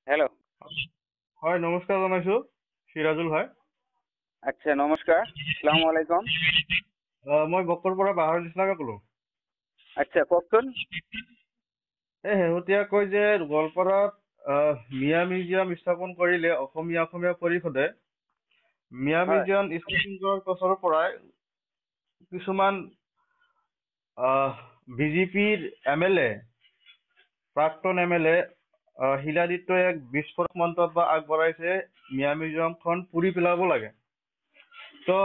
Hello'. হয়, নমস্কাৰ জনাইছো। সিৰাজুল হয়। আচ্ছা, নমস্কাৰ। আসসালামু আলাইকুম। মই বকৰ পৰা বাহাৰুল ইছলামে ক'লো। আচ্ছা, কওকচোন। শেহতীয়াকৈ যে গোৱালপাৰাত মিয়া মিউজিয়াম স্থাপন কৰিলে অসমীয়া পৰিষদে, মিয়া হয় মিউজিয়াম স্থাপন কৰাৰ পাছৰ পৰাই কিছুমান বিজেপিৰ MLA, প্ৰাক্তন MLA শিলাদিত্যই এক বিস্ফোৰক মন্তব্য আগবঢ়াইছে, মিয়া মিউজিয়ামখন পুৰি পেলাব লাগে। তো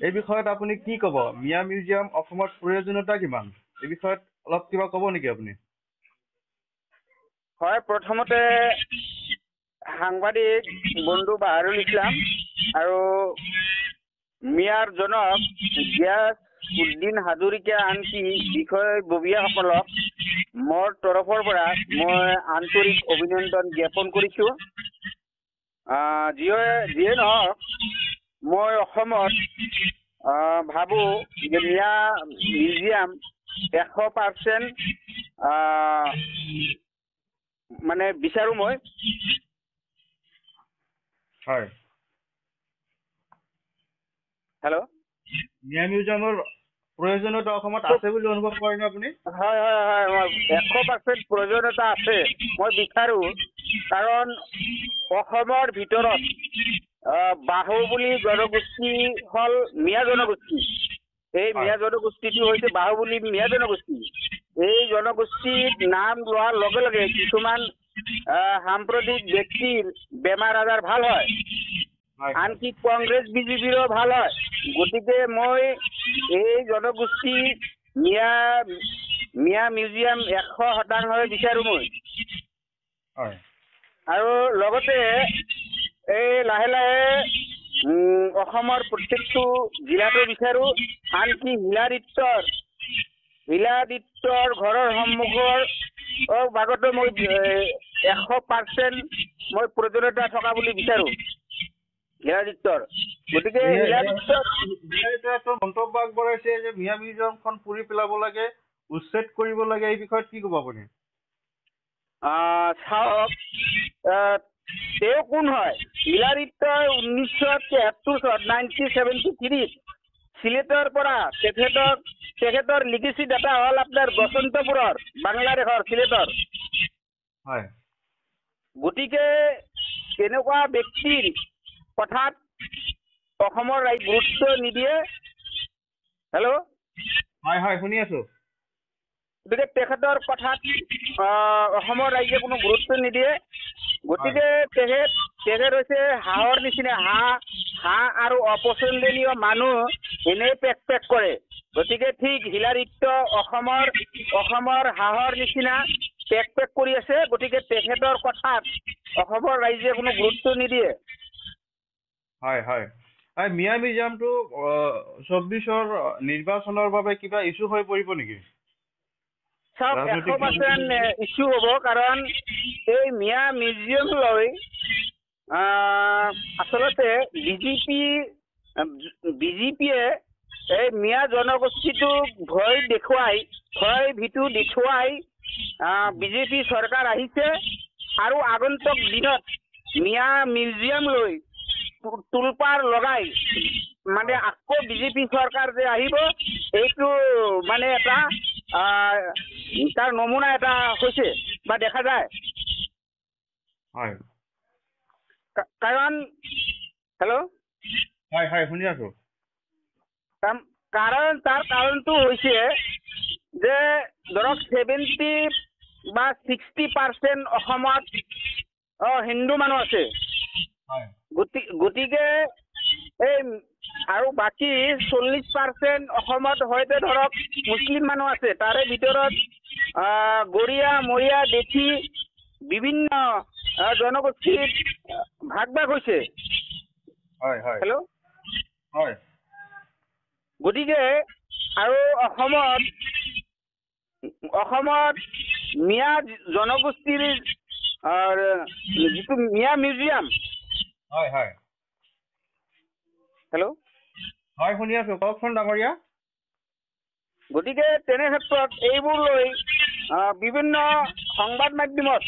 এই বিষয়ত আপুনি কি ক'ব? মিয়া মিউজিয়াম অসমত প্ৰয়োজনীয়তা কিমান? এই বিষয়ত অলপ কিবা ক'ব নেকি আপুনি? হয়, প্ৰথমতে সাংবাদিক বন্ধু বাহাৰুল ইছলাম আৰু মিয়াৰজনক গিয়াছ উদ্দিন হাজৰিকা আনকি বিষয়ববীয়াসকলক মোৰ তৰফৰ পৰা মই আন্তৰিক অভিনন্দন জ্ঞাপন কৰিছোঁ। যিয়ে নহওক, মই অসমত ভাবোঁ যে মিয়া মিউজিয়াম 100% মানে বিচাৰোঁ মই। হয়। হেল্ল'। মিয়া মিউজিয়ামৰ প্ৰয়োজনীয়তা অসমত আছে বুলি অনুভৱ কৰেনে আপুনি? হয় হয় হয়, মই 100% প্ৰয়োজনীয়তা আছে, মই বিচাৰোঁ। কাৰণ অসমৰ ভিতৰত বাহুবলী জনগোষ্ঠী হ'ল মিয়া জনগোষ্ঠী। এই হয় মিয়া জনগোষ্ঠীটো হৈছে বাহুবলী মিয়া জনগোষ্ঠী। এই জনগোষ্ঠীত নাম লোৱাৰ লগে লগে কিছুমান সাম্প্ৰতিক ব্যক্তিৰ বেমাৰ আজাৰ ভাল হয়, হয় হয় আনকি কংগ্ৰেছ বিজেপিৰো ভাল হয়। গতিকে মই এই জনগোষ্ঠী মিয়া মিউজিয়াম 100% বিচাৰোঁ মই। হয় আৰু লগতে এই লাহে লাহে অসমৰ প্ৰত্যেকটো জিলাতো বিচাৰোঁ। আনকি হিলাদিত্যৰ ঘৰৰ সন্মুখৰ ভাগতো মই 100% মই প্ৰয়োজনীয়তা থকা বুলি বিচাৰোঁ হিলাদিত্যৰ। গতিকে হিলাদিত্যৰ মন্তব্য আগবঢ়াইছে যে মিয়া মিউজিয়ামখন পুৰি পেলাব লাগে, উচ্ছেদ কৰিব লাগে। এই বিষয়ত কি ক'ব আপুনি? চাওক, তেওঁ কোন হয়? হিলাদিত্যই 1973 চিলেটৰ পৰা তেখেতৰ লিগেচি ডাটা হ'ল আপোনাৰ বসন্তপুৰৰ, বাংলাদেশৰ চিলেটৰ। হয়। গতিকে তেনেকুৱা ব্যক্তিৰ কথাত অসমৰ ৰাইজে গুৰুত্ব নিদিয়ে। হেল্ল'। হয় হয়, শুনি আছো। গতিকে তেখেতৰ কথাত অসমৰ ৰাইজে কোনো গুৰুত্ব নিদিয়ে। হয় গতিকে তেখেত হৈছে হাঁহৰ নিচিনা। হাঁহ আৰু অপছন্দনীয় মানুহ এনেই পেক কৰে। গতিকে ঠিক হিলাদিত্য অসমৰ হাঁহৰ নিচিনা পেক কৰি আছে। গতিকে তেখেতৰ কথাত অসমৰ ৰাইজে কোনো গুৰুত্ব নিদিয়ে। হয় হয়। মিয়া মিউজিয়ামটো 24ৰ নিৰ্বাচনৰ বাবে কিবা ইছ্যু হৈ পৰিব নেকি? চাওক, ৰাজনৈতিক 100% ইছ্যু হ'ব। কাৰণ এই মিয়া মিউজিয়াম লৈ আচলতে বিজেপিয়ে এই মিয়া জনগোষ্ঠীটোক ভয় ভীতি দেখুৱাই বিজেপি চৰকাৰ আহিছে। আৰু আগন্তুক দিনত মিয়া মিউজিয়াম লৈ তুলপাৰ লগাই মানে আকৌ বিজেপি চৰকাৰ যে আহিব, এইটো মানে এটা তাৰ নমুনা এটা হৈছে বা দেখা যায়। হয়। কাৰণ হেল্ল'। হয় হয়, শুনি আছো। তাৰ কাৰণটো হৈছে যে ধৰক 70 বা 60% অসমত হিন্দু মানুহ আছে। হয় গতিকে এই আৰু বাকী 40% অসমত হয়তো ধৰক মুছলিম মানুহ আছে। তাৰে ভিতৰত গৰীয়া, মৰীয়া, দেশী বিভিন্ন জনগোষ্ঠীৰ ভাগ হৈছে। হয় হয়। হেল্ল'। হয়। গতিকে আৰু অসমত মিয়া জনগোষ্ঠীৰ যিটো মিয়া মিউজিয়াম। হয় হয়। হেল্ল'। হয়, শুনি আছো। কওকচোন ডাঙৰীয়া। গতিকে তেনে ক্ষেত্ৰত এইবোৰ লৈ বিভিন্ন সংবাদ মাধ্যমত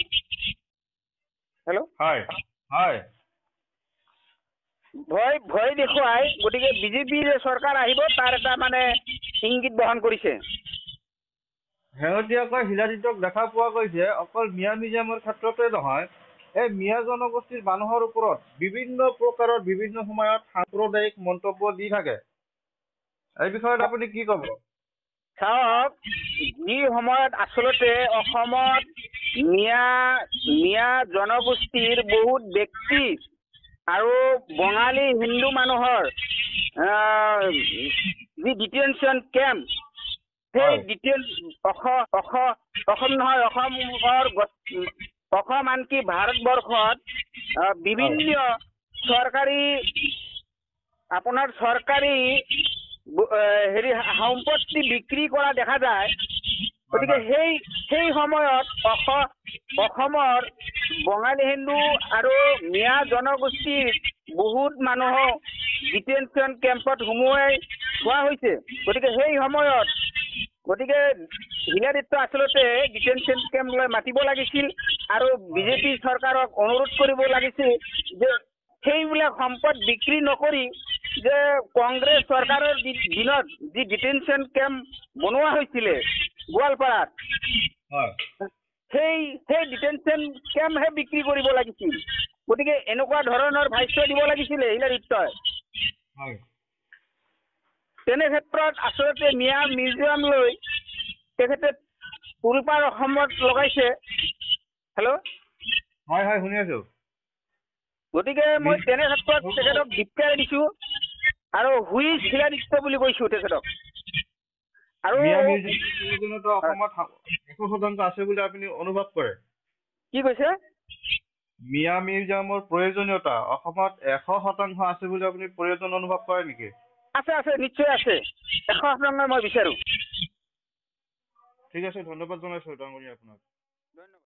হেল্ল', হয় হয় ভয় দেখুৱাই গতিকে বিজেপি যে চৰকাৰ আহিব তাৰ এটা মানে ইংগিত বহন কৰিছে। শেহতীয়াকৈ হিলাৰীটোক দেখা পোৱা গৈছে অকল মিয়া মিউজিয়ামৰ ক্ষেত্ৰতে নহয়, এই মিয়া জনগোষ্ঠীৰ মানুহৰ ওপৰত বিভিন্ন প্ৰকাৰৰ বিভিন্ন সময়ত সাম্প্ৰদায়িক মন্তব্য দি থাকে। এই বিষয়ত আপুনি কি ক'ব? চাওক, যি সময়ত আচলতে অসমত মিয়া জনগোষ্ঠীৰ বহুত ব্যক্তি আৰু বঙালী হিন্দু মানুহৰ যি ডিটেনশ্যন কেম্প, সেই অসম নহয়, অসম আনকি ভাৰতবৰ্ষত বিভিন্ন চৰকাৰী সম্পত্তি বিক্ৰী কৰা দেখা যায়। গতিকে সেই সময়ত অসমৰ বঙালী হিন্দু আৰু মিয়া জনগোষ্ঠীৰ বহুত মানুহক ডিটেনশ্যন কেম্পত সুমুৱাই থোৱা হৈছে। গতিকে সেই সময়ত হিলাৰীক আচলতে ডিটেনশ্যন কেম্পলৈ মাতিব লাগিছিল আৰু বিজেপি চৰকাৰক অনুৰোধ কৰিব লাগিছিল যে সেইবিলাক সম্পদ বিক্ৰী নকৰি যে কংগ্ৰেছ চৰকাৰৰ দিনত যি ডিটেনশ্যন কেম্প বনোৱা হৈছিলে গোৱালপাৰাত, সেই ডিটেনশ্যন কেম্পহে বিক্ৰী কৰিব লাগিছিল। গতিকে এনেকুৱা ধৰণৰ ভাষ্য দিব লাগিছিলে হিলাৰীতই। তেনে ক্ষেত্ৰত আচলতে মিয়া মিউজিয়াম লৈ তেখেতে তোলপাৰ অসমত লগাইছে। হেল্ল', হয় হয় শুনি আছো। গতিকে মই তেনে ক্ষেত্ৰত তেখেতক ধিক্কাৰ দিছো আৰু হুইজ হিলাৰীত্ব বুলি কৈছো তেখেতক। আৰু মিয়া মিউজিয়ামৰ প্ৰয়োজনীয়তা অসমত 100% আছে বুলি আপুনি অনুভৱ কৰে? কি কৈছে? মিয়া মিউজিয়ামৰ প্ৰয়োজনীয়তা অসমত 100% আছে বুলি আপুনি প্ৰয়োজন অনুভৱ কৰে নেকি? আছে, নিশ্চয় আছে। 100% মই বিচাৰো। ঠিক আছে, ধন্যবাদ জনাইছো ডাঙৰীয়া আপোনাক। ধন্যবাদ।